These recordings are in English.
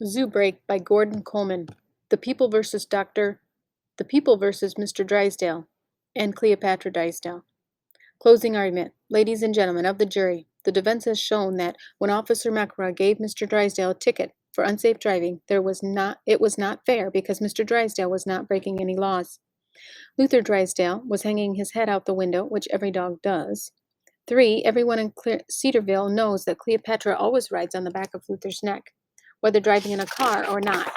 Zoobreak by Gordon Coleman. The People versus Mr. Drysdale and Cleopatra Drysdale. Closing argument. Ladies and gentlemen of the jury, the defense has shown that when Officer McElroy gave Mr. Drysdale a ticket for unsafe driving, it was not fair because Mr. Drysdale was not breaking any laws. Luther Drysdale was hanging his head out the window, which every dog does. 3. Everyone in Cedarville knows that Cleopatra always rides on the back of Luther's neck, whether driving in a car or not.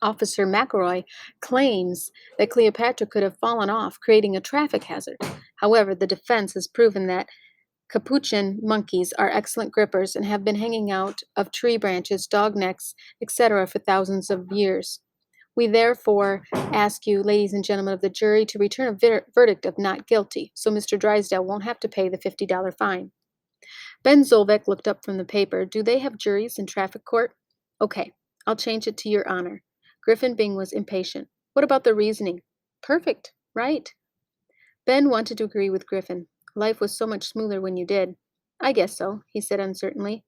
Officer McElroy claims that Cleopatra could have fallen off, creating a traffic hazard. However, the defense has proven that capuchin monkeys are excellent grippers and have been hanging out of tree branches, dog necks, etc. for thousands of years. We therefore ask you, ladies and gentlemen of the jury, to return a verdict of not guilty, so Mr. Drysdale won't have to pay the $50 fine. Ben Zolvek looked up from the paper. Do they have juries in traffic court? Okay, I'll change it to your honor. Griffin Bing was impatient. What about the reasoning? Perfect, right? Ben wanted to agree with Griffin. Life was so much smoother when you did. I guess so, he said uncertainly.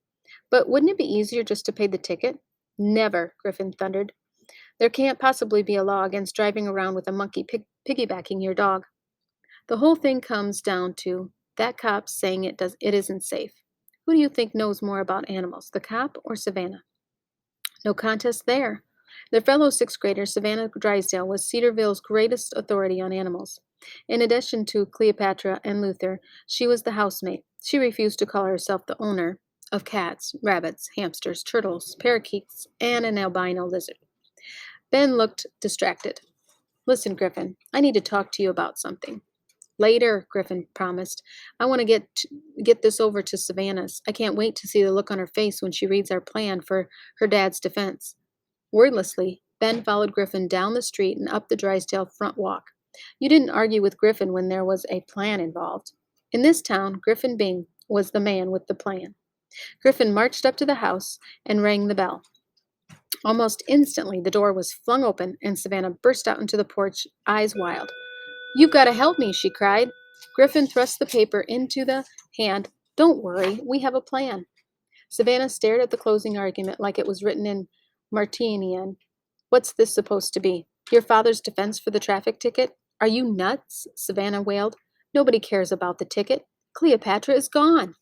But wouldn't it be easier just to pay the ticket? Never, Griffin thundered. There can't possibly be a law against driving around with a monkey piggybacking your dog. The whole thing comes down to that cop saying it isn't safe. Who do you think knows more about animals, the cop or Savannah? No contest there. Their fellow sixth grader, Savannah Drysdale, was Cedarville's greatest authority on animals. In addition to Cleopatra and Luther, she was the housemaid. She refused to call herself the owner of cats, rabbits, hamsters, turtles, parakeets, and an albino lizard. Ben looked distracted. Listen, Griffin, I need to talk to you about something. Later, Griffin promised. I want to get this over to Savannah's. I can't wait to see the look on her face when she reads our plan for her dad's defense. Wordlessly, Ben followed Griffin down the street and up the Drysdale front walk. You didn't argue with Griffin when there was a plan involved. In this town, Griffin Bing was the man with the plan. Griffin marched up to the house and rang the bell. Almost instantly, the door was flung open and Savannah burst out into the porch, eyes wild. You've got to help me, she cried. Griffin thrust the paper into the hand. Don't worry, we have a plan. Savannah stared at the closing argument like it was written in Martinian. What's this supposed to be? Your father's defense for the traffic ticket? Are you nuts? Savannah wailed. Nobody cares about the ticket. Cleopatra is gone.